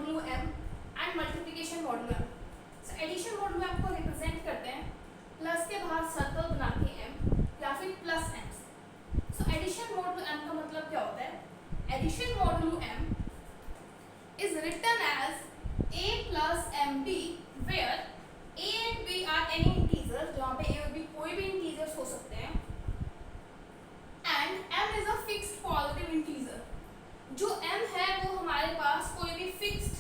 Modulo m and multiplication modulo m। So addition modulo m को represent करते हैं plus के बाहर सर्कल बना के m या फिर प्लस m से। सो एडिशन मॉडुलो m का मतलब क्या होता है? Addition modulo m is written as a plus mb where a and b are any integers, जहाँ पे a और b कोई भी integers हो सकते हैं, and m is a fixed positive integer। जो m है वो हमारे पास कोई भी fixed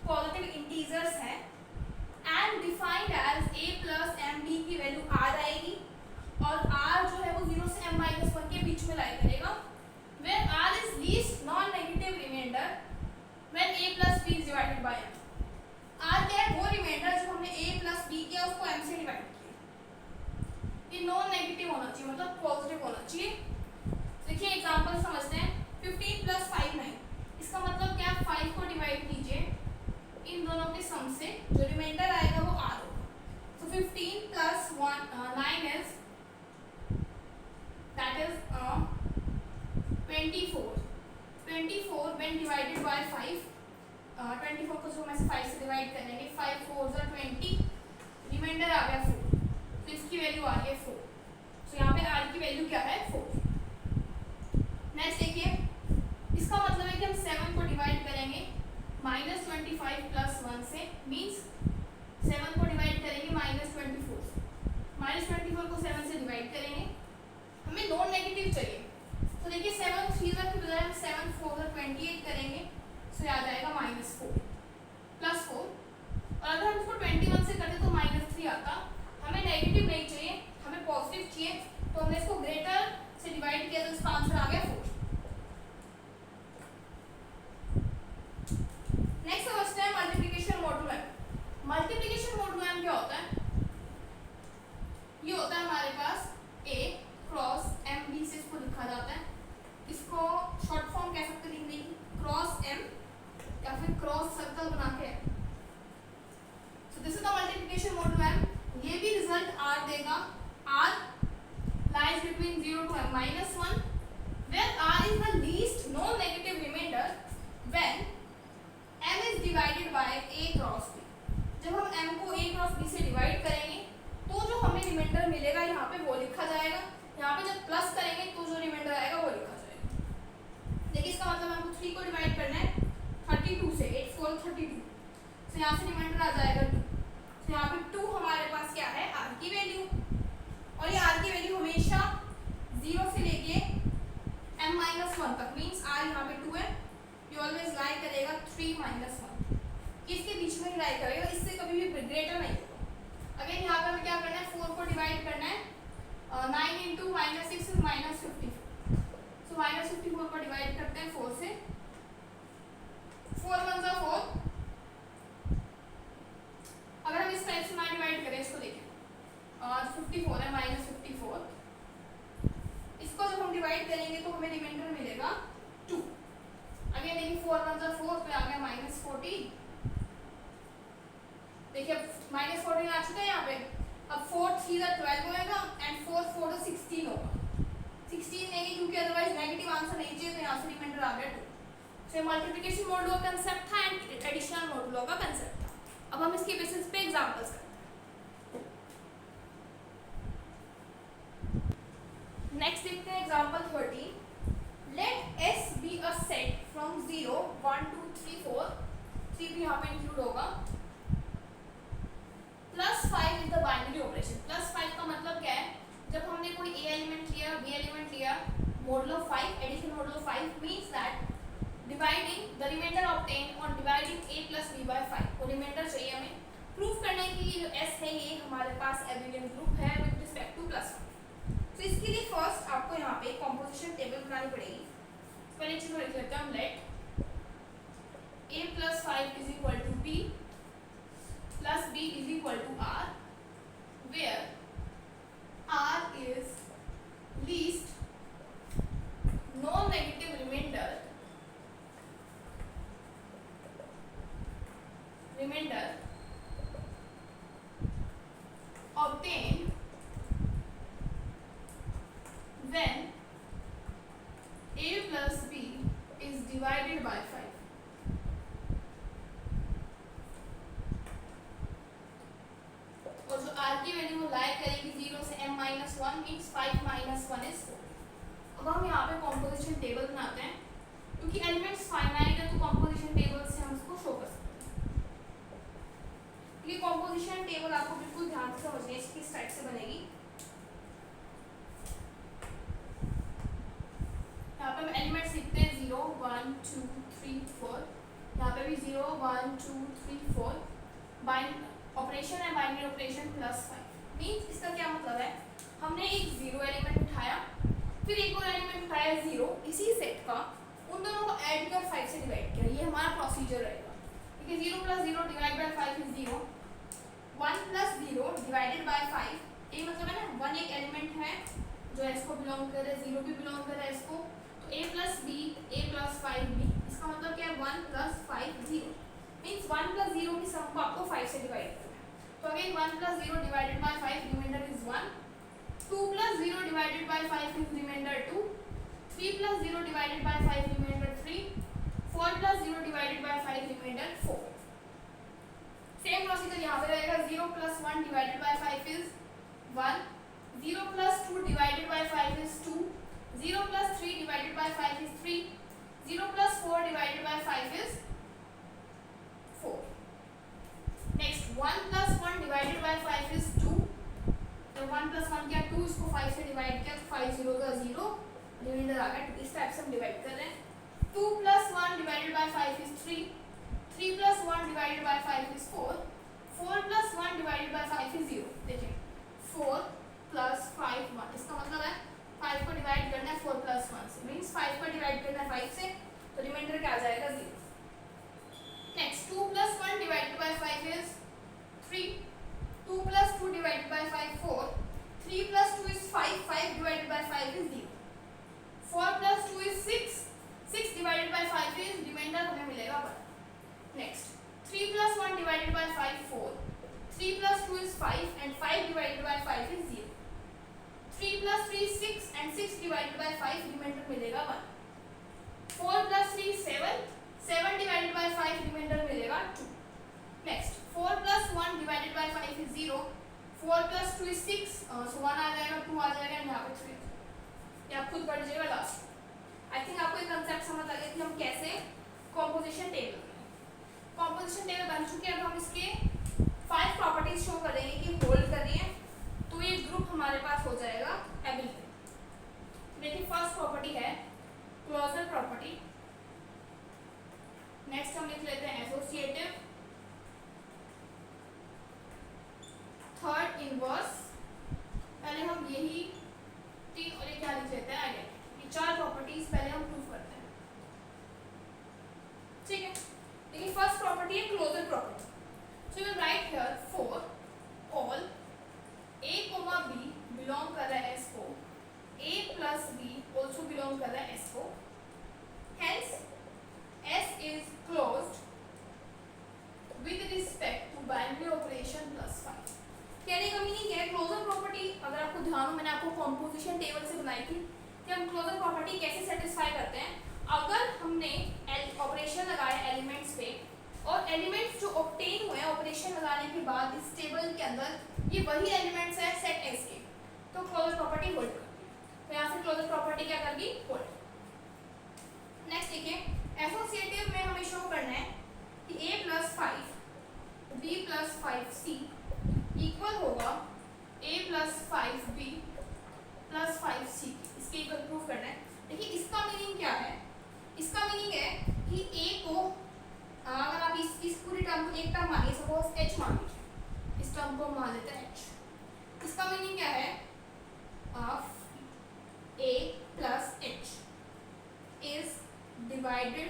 positive integers है, and defined as a plus mb की वैल्यू r आएगी और r जो है वो 0 से m-1 के बीच में लाई करेगा, where r is least non-negative remainder when a plus b is divided by m। r क्या है? वो रिमाइंडर जो हमने a plus b किया उसको m से डिवाइड किया। ये नॉन नेगेटिव होना चाहिए, मतलब पॉजिटिव होना चाहिए। देखिए एग्जांपल समझते हैं। 15 plus 5 9। इसका मतलब क्या? 5 को डिवाइड कीजिए इन दोनों के सम से, जो रिमाइंडर आएगा वो r होगा। तो 15 plus 9 is that is 24। 24 when divided by 5, 24 को जो हम ऐसे 5 से डिवाइड करेंगे, 5 4 20, रिमाइंडर आ गया 4, तो इसकी वैल्यू आ रही है 4। तो यहाँ पे r की वैल्यू क्या है? 4। नेक्स्ट देखिए, इसका मतलब है कि हम 7 को डिवाइड करेंगे -25 प्लस 1 से, मीन्स 7 को डिवाइड करेंगे -24 से। -24 को 7 से डिवाइड करेंगे, हमें नॉन नेगेटिव चाहिए। तो देखिए 7 3 की बजाय हम 7 4 28 करेंगे, तो आ जाएगा -4 प्लस 4। और अगर हम इसको 21 से करते तो -3 आता। हमें नेगेटिव नहीं चाहिए, हमें पॉजिटिव चाहिए, तो हमने इसको ग्रेटर से डिवाइड किया तो इसका आंसर आ गया 4। नेक्स्ट समझते हैं multiplication modulo m। Multiplication modulo m क्या होता है? ये होता है हमारे पास a क्रॉस mb से इसको लिखा जाता है। इसको शॉर्ट फॉर्म कह सकते हैं, लिखने की क्रॉस m या फिर क्रॉस सर्कल बना के। So this is the multiplication modulo m। ये भी रिजल्ट r देगा। r lies between 0 to m-1 where r is the least non-negative remainder when m is divided by a cross b। जब हम m को a cross b से divide करेंगे तो जो हमें रिमाइंडर मिलेगा यहाँ पे वो लिखा जाएगा। यहाँ पे जब प्लस करेंगे तो जो रिमाइंडर आएगा वो लिखा जाएगा। देखिए इसका मतलब हमको 3 को डिवाइड करना है 32 से, 8 4 32, तो यहाँ से रिमाइंडर आ जाएगा 2। तो यहाँ पे 2 हमारे पास क्या है? r की वैल्यू। और ये r की वैल्यू हमेशा 0 से लेके m-1 तक, मींस r यहाँ पे 2 है, ये ऑलवेज लाई करेगा 3-1, इसके बीच में ही लाई करेगा, इससे कभी भी ग्रेटर नहीं होगा। अगेन यहाँ पे हमें क्या करना है? 4 को डिवाइड करना है 9 इंटू -6 is -54। सो -54 को डिवाइड करते हैं 4 से, 4 1 4। अगर हम इस टाइप से ना डिवाइड करें, इसको देखिए 54 है -54, इसको जब हम डिवाइड करेंगे तो हमें रिमाइंडर मिलेगा 2। अगेन देखिए 4 1 4 पे आ गया -14। देखिए -14 आ चुका है यहाँ पे। अब 4 3 12 होएगा एंड 4 4 16 होगा। 16 नहीं, क्योंकि अदरवाइज नेगेटिव आंसर नहीं चाहिए, तो यहाँ से रिमाइंडर आ गया 2। सो मल्टीप्लिकेशन मॉडुलो का कांसेप्ट था एंड एडिशन मॉडुलो का कांसेप्ट था। अब हम इसके बेसिस पे एग्जांपल्स करते हैं। नेक्स्ट देखते हैं example 13। Let S be a set from 0 1 2 3 4, 3 भी यहाँ पे इंक्लूड होगा, +5 इज द बाइनरी ऑपरेशन। +5 का मतलब क्या है? जब हमने कोई a एलिमेंट लिया, b एलिमेंट लिया, modulo 5, addition modulo 5 means that dividing the remainder obtain on dividing a plus b by 5। वो रिमाइंडर चाहिए हमें प्रूफ करने के लिए। जो s है ये हमारे पास एबेलियन ग्रुप है विद रिस्पेक्ट टू +5। तो इसके लिए फर्स्ट आपको यहाँ पे कंपोजिशन टेबल बनानी पड़ेगी। पहले चीज को लिख लेते हैं हम, late a plus 5 is equal to b plus b is equal to r, where r is least non-negative remainder obtained when a plus b is divided by 5। Are की वैल्यू को लाई करेंगे 0 से m minus 1 means 5 minus 1 is 4। अब हम यहाँ पे composition table बनाते हैं, क्योंकि एलिमेंट्स फाइनाइट है तो कॉम्पोजिशन टेबल से हम इसको शो कर सकते हैं। ये कॉम्पोजिशन टेबल आपको बिल्कुल ध्यान से समझनी है, इसकी टाइप से बनेगी। यहाँ पे हम एलिमेंट्स लिखते हैं 0 1 2 3 4, यहाँ पे भी 0 1 2 3 4। बाइंड ऑपरेशन है बाइनरी ऑपरेशन +5 मीन्स इसका क्या मतलब है, हमने एक 0 एलिमेंट उठाया, फिर एक और एलिमेंट उठाया 0, इसी सेट का उन दोनों को ऐड कर 5 से डिवाइड किया। ये हमारा प्रोसीजर रहेगा, ठीक है। 0 + 0 divide by 5 is 0, 1 + 0 divided by 5, ये मतलब है ना 1 एक एलिमेंट है जो s को बिलोंग कर रहा है, 0 भी बिलोंग कर रहा है s को, तो a + b a + 5b, इसका मतलब क्या है 1 + 5 0 मीन्स 1 + 0 की सम को आपको 5 से डिवाइड करना है। तो again 1 + 0 divided by 5 remainder is 1, 2 + 0 divided by 5 is remainder 2, 3 + 0 divided by 5 remainder 3, 4 + 0 divided by 5 remainder 4। Same procedure यहाँ पे रहेगा, 0 + 1 divided by 5 is 1, 0 + 2 divided by 5 is 2, 0 + 3 divided by 5 is 3, 0 + 4 divided by 5 is 4। Next 1 + 1 divided by 5 is 2, तो 1 + 1 क्या 2, इसको 5 से divide किया तो 5 0 का 0, रिमाइंडर आ गया। इस टाइप से हम डिवाइड कर रहे हैं। 2 + 1 divided by 5 is 3, 3 + 1 divided by 5 is 4, 4 + 1 divided by 5 is 0। देखिए 4 + 5 1, इसका मतलब है 5 को डिवाइड करना है 4 + 1 से, मीन्स 5 को डिवाइड करना है 5 से, तो रिमाइंडर क्या आ जाएगा 0। Next 2 + 1 divided by 5 is 3, 2 + 2 divided by 5 4, 3 + 2 is 5, 5 divided by 5 is 0, 4 + 2 is 6, 6 divided by 5 is remainder हमें मिलेगा 1। Next 3 + 1 divided by 5 4, 3 + 2 is 5 and 5 divided by 5 is 0, 3 + 3 6 and 6 divided by 5 reminder मिलेगा 1, 4 + 3 7, 7 डिवाइडेड बाय 5 रिमाइंडर मिलेगा 2। Next 4 + 1 divided by 5 is 0, 4 + 2 is 6, सो 1 आ जाएगा 2 आ जाएगा यहाँ पे 3, ये आप खुद पढ़ लीजिएगा लास्ट। आई थिंक आपको एक कंसेप्ट समझ आ गया कि हम कैसे कॉम्पोजिशन टेबल बनाएं। कॉम्पोजिशन टेबल बन चुके हैं, अब हम इसके 5 प्रॉपर्टीज शो करेंगे कि होल्ड कर रही है, तो ये ग्रुप हमारे पास हो जाएगा एबिलिटी। देखिए फर्स्ट प्रॉपर्टी है क्लोजर प्रॉपर्टी, नेक्स्ट हम लिख लेते हैं एसोसिएटिव, थर्ड इनवर्स, पहले हम यही 3 और ये क्या लिख लेते हैं आइडेंटिटी। ये 4 प्रॉपर्टीज पहले हम प्रूव करते हैं, ठीक है। देखिए फर्स्ट प्रॉपर्टी है closure property, so we will write here for all a, b belong कर रहा है s को, a + b also बिलोंग कर रहा है s को, hence s is closed with respect to binary operation +5। कहने का मीनिंग क्या है, क्लोजर प्रॉपर्टी अगर आपको ध्यान हो, मैंने आपको कॉम्पोजिशन टेबल से बनाई थी कि हम क्लोजर प्रॉपर्टी कैसे सेटिस्फाई करते हैं। अगर हमने ऑपरेशन लगाया एलिमेंट्स पे और एलिमेंट्स जो ऑब्टेन हुए हैं ऑपरेशन लगाने के बाद इस टेबल के अंदर, ये वही एलिमेंट्स है सेट एस के, तो क्लोजर प्रॉपर्टी होल्ड करती है। तो यहाँ से क्लोजर प्रॉपर्टी क्या करगी, होल्ड। नेक्स्ट देखिए एसोसिएटिव में हमें शो करना है कि a + 5 b + 5c इक्वल होगा a + 5b + 5c, इसके इक्वल प्रूफ करना है। देखिए इसका मीनिंग क्या है, इसका मीनिंग है कि a को अगर आप इस पूरी टर्म को एक टर्म मानिए, सपोज h मान लीजिए, इस टर्म को मान लेते हैं h, इसका मीनिंग क्या है, a + h is divided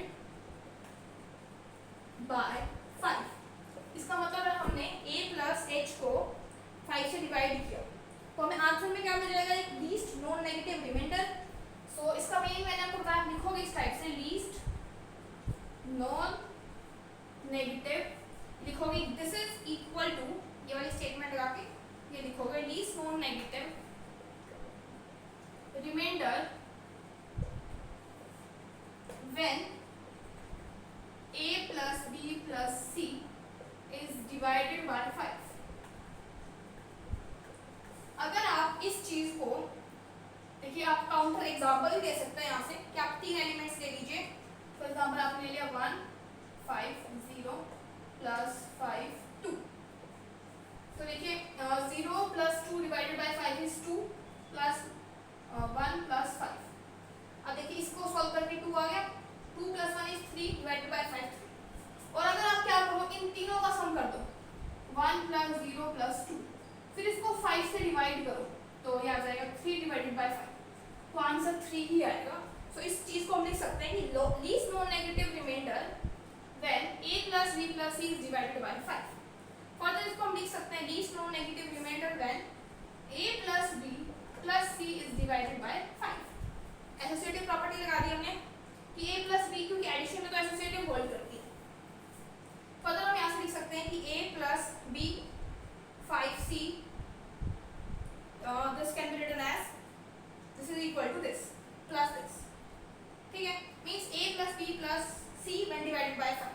by 5। इसका मतलब है हमने a + h को 5 से डिवाइड किया, तो हमें आंसर में क्या मिल जाएगा, एक least non negative remainder. So इसका मीनिंग मैंने आपको बताया, लिखोगे इस टाइप से, लीस्ट नॉन नेगेटिव लिखोगे, दिस इज इक्वल टू, ये वाली स्टेटमेंट लगा के ये लिखोगे, least non negative remainder when a + b + c is divided by 5। इस चीज को देखिए, आप काउंटर एग्जांपल ही दे सकते हैं यहाँ से कि आप 3 एलिमेंट्स ले लीजिए। फॉर एग्जांपल आपने ले लिया 1 5 0 प्लस 5 2। तो देखिए 0 plus 2 divided by 5 is 2 plus 1 plus 5। अब देखिए इसको सॉल्व करके 2 आ गया, 2 प्लस 1 इज 3 डिवाइडेड बाय 5 3। और अगर आप क्या करो, इन तीनों का सम कर दो, 1 प्लस 0 प्लस 2, फिर इसको 5 से डिवाइड करो तो ये आ जाएगा 3 डिवाइडेड बाय 5, तो आंसर 3 ही आएगा। सो इस चीज को हम लिख सकते हैं कि least non negative remainder when a plus b plus c is divided by 5। Further इसको हम लिख सकते हैं least non negative remainder when a plus b plus c is divided by 5। Associative property लगा दी हमने कि a प्लस b, क्योंकि एडिशन में तो एसोसिएटिव होल्ड करती है। फर्दर हम यहाँ से लिख सकते हैं कि a plus b 5c, this can be written as this is equal to this plus this, ठीक है, means a plus b plus c when divided by 5।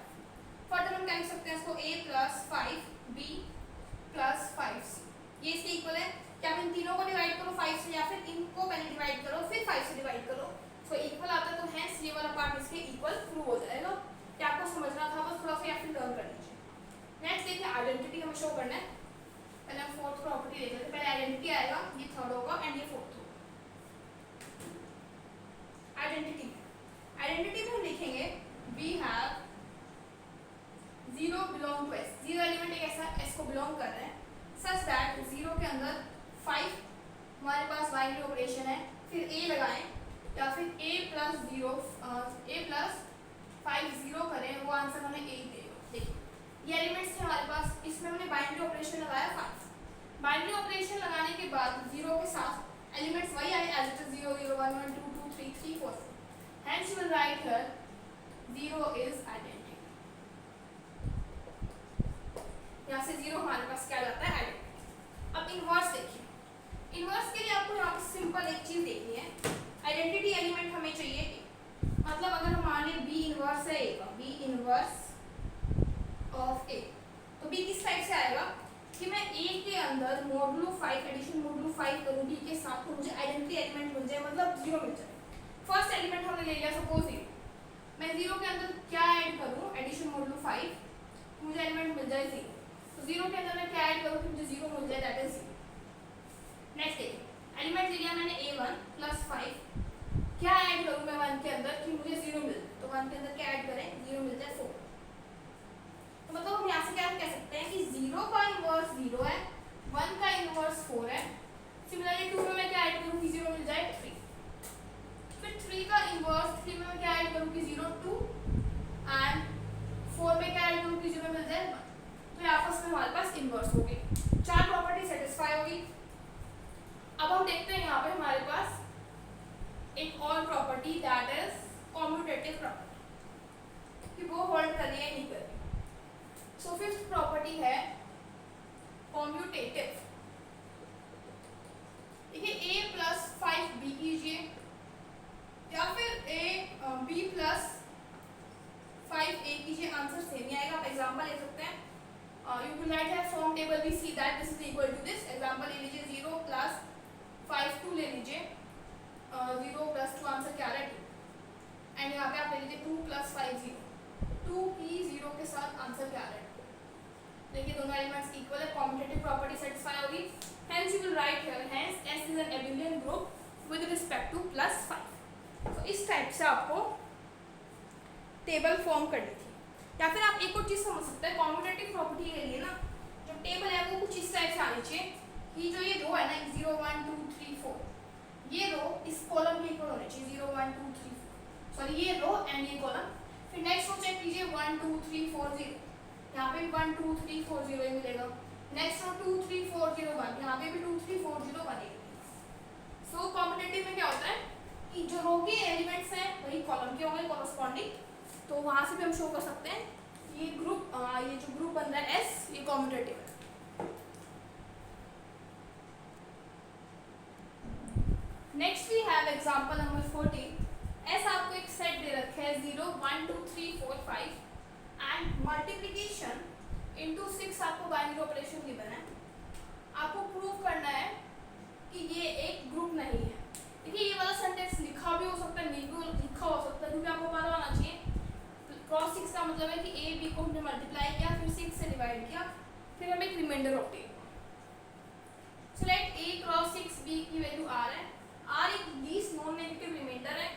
Further हम क्या लिख सकते हैं इसको a plus 5b plus 5c, ये इसके इक्वल है। क्या आप इन तीनों को डिवाइड करो 5 से, या फिर इनको पहले डिवाइड करो फिर 5 से डिवाइड करो, सो इक्वल आता है, तो हैंस ये वाला पार्ट इसके इक्वल प्रूव हो जाएगा। क्या आपको समझना था, बस थोड़ा सा या फिर लर्न कर लीजिए। नेक्स्ट देखिए आइडेंटिटी हमें शो करना है। पहले हम फोर्थ प्रॉपर्टी देख लेते हैं। पहले आइडेंटिटी आएगा, ये थर्ड होगा एंड ये फोर्थ होगा। आइडेंटिटी में हम लिखेंगे we have 0 belong to s, 0 element एक ऐसा s को बिलोंग कर रहे हैं सच दैट 0 के अंदर 5 हमारे पास बाइनरी ऑपरेशन है, फिर a लगाएं या फिर a प्लस 5 0 करें, वो आंसर हमें a देगा। देखिए ये एलिमेंट्स थे हमारे पास, इसमें हमने बाइनरी ऑपरेशन लगाया 5। बाइनरी ऑपरेशन लगाने के बाद 0 के साथ एलिमेंट्स वही आए as it is 0 0 1 1 2 2 3 3 4 4। Hence you will write here 0 is identity। यहाँ से 0 हमारे पास क्या जाता है, आइडेंटिटी। अब इनवर्स देखिए, इनवर्स के लिए आपको यहाँ पे सिंपल एक चीज देखनी है, आइडेंटिटी एलिमेंट हमें चाहिए a। मतलब अगर हम मान लें b इनवर्स है a का, b इनवर्स ऑफ a, तो b किस टाइप से आएगा कि मैं a के अंदर मॉडुलो 5 एडिशन मॉडुलो 5 करूँ b के साथ, तो मुझे आइडेंटिटी एलिमेंट मिल जाए, मतलब 0 मिल जाए। फर्स्ट एलिमेंट हमने ले लिया सपोज 0, मैं 0 के अंदर क्या ऐड करूँ, एडिशन मॉडुलो 5, मुझे एलिमेंट मिल जाए 0। तो 0 के अंदर मैं क्या ऐड करूँ कि मुझे 0 मिल जाए, दैट इज 0। नेक्स्ट देखिए एलिमेंट ले लिया मैंने a1 प्लस 5, क्या ऐड करूँ मैं 1 के अंदर कि मुझे 0 मिल, तो 1 के अंदर क्या ऐड करें, 0 मिल जाए 4। तो मतलब हम यहाँ से क्या कह सकते हैं कि 0 का इनवर्स 0 है, 1 का इनवर्स 4 है। सिमिलरली 2 में मैं क्या ऐड करूँ कि 0 मिल जाए 3, फिर 3 का इनवर्स 3 में मैं क्या ऐड करूँ कि 0 2 एंड 4 में क्या ऐड करूँ कि 0 मिल जाए 1। तो ये आपस में हमारे पास इनवर्स हो गई, 4 प्रॉपर्टी सेटिस्फाई होगी। अब हम देखते हैं यहाँ पे हमारे पास एक और property that is commutative property, कि वो होल्ड कर रही है नहीं कर रही। सो फिफ्थ प्रॉपर्टी है कॉम्यूटेटिव। देखिए a प्लस 5b कीजिए या फिर b प्लस 5a कीजिए, आंसर सेम ही आएगा। आप एग्जांपल ले सकते हैं, यू विल राइट है from table we see that this is equal to this. Example ले लीजिए 0 प्लस 5 2 ले लीजिए, 0 प्लस 2 आंसर क्या आ रहा है 2, एंड यहाँ पे आप ले लीजिए 2 प्लस 5 0, 2 की 0 के साथ आंसर क्या आ रहा है। देखिए दोनों एलिमेंट्स इक्वल है, कॉम्यूटेटिव प्रॉपर्टी सेटिस्फाई होगी। Hence you will write here hence S is an abelian group with respect two plus 5। तो इस टाइप से आपको टेबल फॉर्म करनी थी। या फिर आप एक और चीज समझ सकते हैं, कॉम्यूटेटिव प्रॉपर्टी के लिए ना जो टेबल है वो कुछ इस टाइप से आनी चाहिए कि जो ये रो है ना 0 1 2 3 4, ये रो इस कॉलम के इक्वल होनी चाहिए, 0 1 2 3 4, सॉरी ये रो एंड ये कॉलम। फिर नेक्स्ट रो चेक कीजिए 1 2 3 4 0, यहाँ पे भी 1 2 3 4 0 ही मिलेगा। नेक्स्ट रो 2 3 4 0 1, यहाँ पे भी 2 3 4 0 1 ही। सो कॉम्पिटिटिव में क्या होता है कि जो रो के एलिमेंट्स हैं वही कॉलम के होंगे कॉरस्पॉन्डिंग, तो वहाँ से भी हम शो कर सकते हैं ये ग्रुप, ये जो ग्रुप बन रहा है S, ये कॉम्पिटिटिव है। Next we have example number 14। S आपको एक सेट दे रखा है 0 1 2 3 4 5 एंड मल्टीप्लिकेशन इनटू 6 आपको बाइनरी ऑपरेशन गिवन है। आपको प्रूव करना है कि ये एक ग्रुप नहीं है। देखिए ये वाला सेंटेंस लिखा भी हो सकता है, नहीं भी लिखा हो सकता है, क्योंकि आपको पता होना चाहिए क्रॉस 6 का मतलब है कि ए बी को हमने मल्टीप्लाई किया, फिर 6 से डिवाइड किया, फिर हमें एक remainder obtain. So let A cross 6 B की वैल्यू आर है। आर एक लीस्ट नॉन नेगेटिव रिमाइंडर है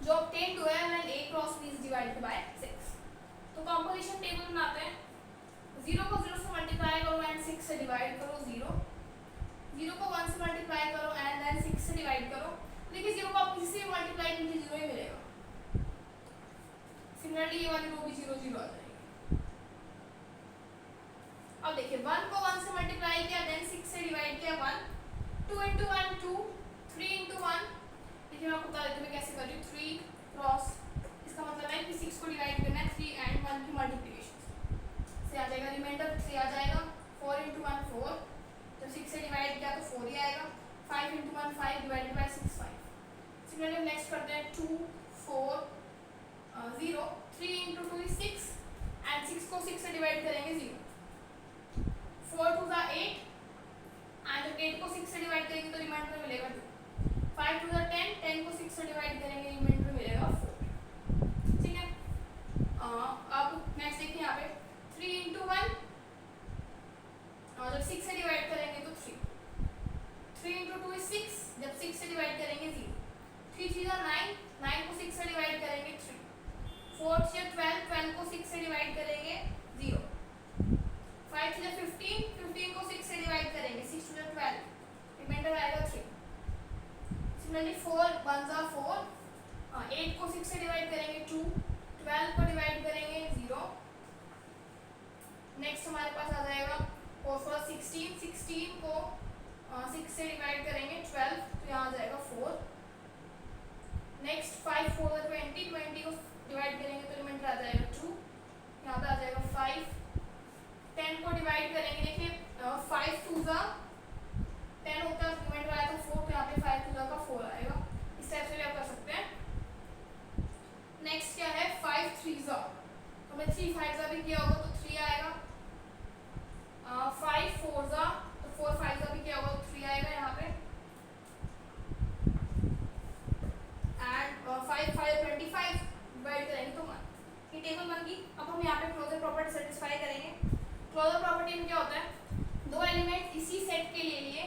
जो ऑब्टेन्ड हुआ है when A cross B is divided by 6। तो कंपोजिशन टेबल बनाते हैं। 0 को 0 से मल्टीप्लाई करो एंड 6 से डिवाइड करो 0, 0 को 1 से मल्टीप्लाई करो एंड देन 6 से डिवाइड करो। देखिए 0 को आप किसी से मल्टीप्लाई कीजिए 0 ही मिलेगा। सिमिलरली ये वाली रो भी 0 0 आ जाएगी। अब देखिए 1 को 1 से मल्टीप्लाई किया देन 6 से डिवाइड किया 1, 2 into 1 2, 3 into 1। देखिए मैं आपको बता देती हूँ मैं कैसे कर रही हूँ। 3 क्रॉस, इसका मतलब है कि 6 को डिवाइड करना है 3 एंड 1 की मल्टीप्लिकेशन से आ जाएगा, रिमाइंडर 3 आ जाएगा। 4 into 1 4, जब 6 से डिवाइड किया तो 4 ही आएगा। 5 into 1 5 divided by 6 5। Similarly next करते हैं 2 4 0, 3 into 2 is 6 एंड 6 को 6 से डिवाइड करेंगे 0, 4 2 ज़ा 8 एंड जब 8 को 6 से डिवाइड करेंगे तो रिमाइंडर मिलेगा 2, 5 2 ज़ा 10, 10 को 6 से डिवाइड करेंगे रिमाइंडर मिलेगा 4। ठीक है। अब नेक्स्ट देखिए यहाँ पे 3 into 1, जब 6 से डिवाइड करेंगे तो 3, 3 into 2 is 6, जब 6 से डिवाइड करेंगे 0, 3 3 ज़ा 9, 9 को 6 से डिवाइड करेंगे 3, 4 से 12, 12 को 6 से डिवाइड करेंगे 0, 5 से 15, 15 को 6 से डिवाइड करेंगे 6 to 12, रिमाइंडर आएगा 3। सिमिलरली 4 1 ज़ा 4, 8 को 6 से डिवाइड करेंगे 2, 12 को डिवाइड करेंगे 0। नेक्स्ट हमारे पास आ जाएगा 4 4 16, 16 को 6 से डिवाइड करेंगे 12, तो यहाँ आ जाएगा 4। नेक्स्ट 5 4 ज़ा 20, 20 को डिवाइड करेंगे तो रिमाइंडर आ जाएगा 2, यहाँ पे आ जाएगा 5। 10 को डिवाइड करेंगे, देखिए 5 2 ज़ा 10 होता है, रिमाइंडर आया था 4, तो यहाँ पे 5 2 ज़ा का 4 आएगा। इस टाइप से भी आप कर सकते हैं। नेक्स्ट क्या है 5 3 ज़ा, तो हमने 3 5 ज़ा भी किया होगा तो 3 आएगा। 5 4 ज़ा, तो 4 5 ज़ा भी किया होगा तो 3 आएगा यहाँ पे। एंड 5 5 25 डिवाइड करेंगे तो 1, ये टेबल बन गई। अब हम यहाँ पे क्लोजर प्रॉपर्टी सेटिस्फाई करेंगे। क्लोजर प्रॉपर्टी में क्या होता है, दो एलिमेंट इसी सेट के ले लिए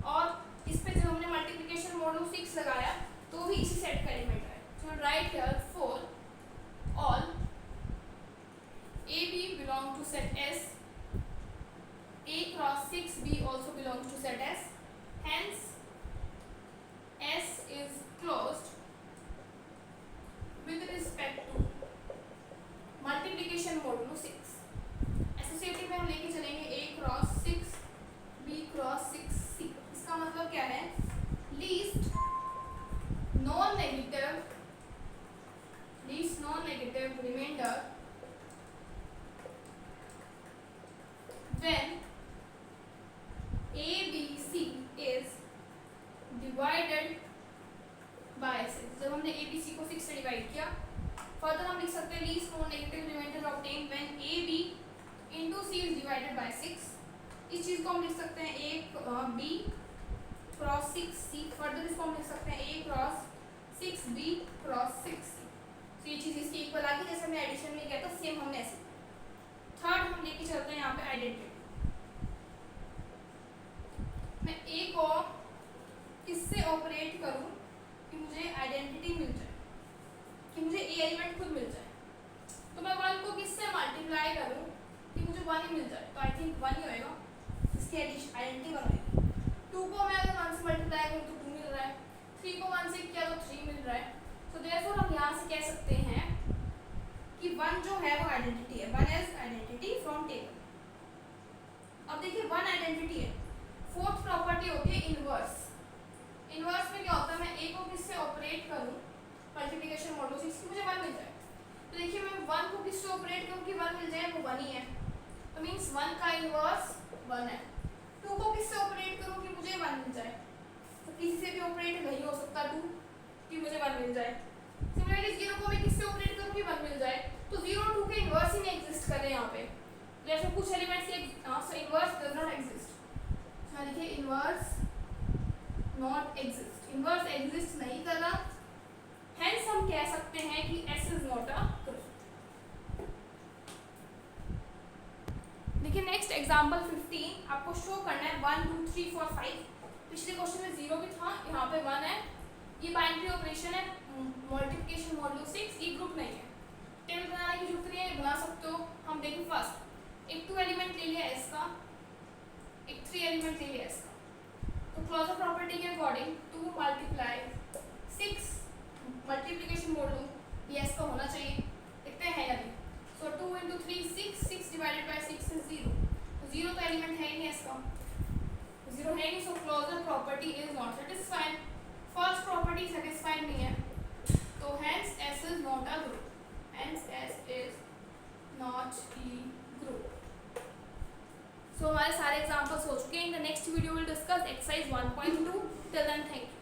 और इस पे जब हमने मल्टीप्लिकेशन मॉडुलो 6 लगाया तो भी इसी सेट का एलिमेंट है। So right here for all A B belong to set S, A cross 6B also belongs to set S. Hence, S is closed with respect to multiplication modulo 6. Associative में हम लेके चलेंगे A cross 6, B cross 6C। इसका मतलब क्या है, least non-negative remainder when A B C is divided by 6। जब हमने A B C को 6 से डिवाइड किया, फर्दर हम लिख सकते हैं least non negative remainder obtained when A B into C is divided by 6। इस चीज को हम लिख सकते हैं A B cross 6C। Further इसको हम लिख सकते हैं A cross 6B cross 6C। तो ये चीज इसकी इक्वल आ गई, जैसे हमने एडिशन में किया था सेम हमने ऐसे। थर्ड हम लेके चलते हैं यहाँ पे आइडेंटिटी। मैं A को किससे ऑपरेट करूं कि मुझे आइडेंटिटी मिल जाए, कि मुझे A एलिमेंट खुद मिल जाए। तो मैं 1 को किससे मल्टीप्लाई करूं कि मुझे 1 ही मिल जाए, तो आई थिंक 1 ही होएगा, इसकी आइडेंटिटी बनेगी। 2 को मैं अगर 1 से मल्टीप्लाई करूं तो 2 मिल रहा है, 3 को 1 से किया तो 3 मिल रहा है। तो देयरफॉर हम यहाँ से कह सकते हैं कि 1 जो है वो आइडेंटिटी है, 1 इज आइडेंटिटी फ्रॉम टेबल। अब देखिए 1 आइडेंटिटी है। फोर्थ प्रॉपर्टी होती है इनवर्स। इनवर्स में क्या होता है, मैं A को किससे ऑपरेट करूं मल्टीप्लिकेशन मॉडुलो 6 की मुझे 1 मिल जाए। तो देखिए मैं 1 को किससे ऑपरेट करूं कि 1 मिल जाए, वो 1 ही है, तो मींस 1 का इनवर्स 1 है। 2 को किससे ऑपरेट करूं कि मुझे 1 मिल जाए, तो किसी से भी ऑपरेट नहीं हो सकता 2 कि मुझे 1 मिल जाए। सिमिलरली 0 को मैं किससे ऑपरेट करूं कि 1 मिल जाए, तो 0 और 2 के इनवर्स ही नहीं एग्जिस्ट कर रहे यहाँ पे, जैसे कुछ एलिमेंट्स के इनवर्स डज नॉट एग्जिस्ट। देखिए inverse not exist, inverse exist नहीं कर रहा, हेंस हम कह सकते हैं कि S is not a group. देखिए नेक्स्ट एग्जांपल 15 आपको शो करना है 1 2 3 4 5। पिछले क्वेश्चन में 0 भी था, यहाँ पे 1 है। ये बाइनरी ऑपरेशन है, मल्टीप्लिकेशन मॉडुलो 6, ये ग्रुप नहीं है, टेबल बनाने की जरूरत नहीं है, बना सकते हो। हम देखें फर्स्ट एक 2 एलिमेंट ले लिया S का, एक 3 एलिमेंट ले लिया S का, तो क्लोजर प्रॉपर्टी के अकॉर्डिंग 2 मल्टीप्लाई 6 मल्टीप्लिकेशन मॉडुलो ये S का होना चाहिए, देखते हैं या नहीं। सो 2 into 3 6, 6 divided by 6 is 0, तो 0 तो एलिमेंट है ही नहीं इसका, 0 है नहीं, so closure property is not satisfied, first property satisfied नहीं है, तो hence S is not a group, hence S is not a group. So हमारे सारे एग्जांपल्स हो चुके हैं। In the next video will discuss exercise 1.2। Till then thank you.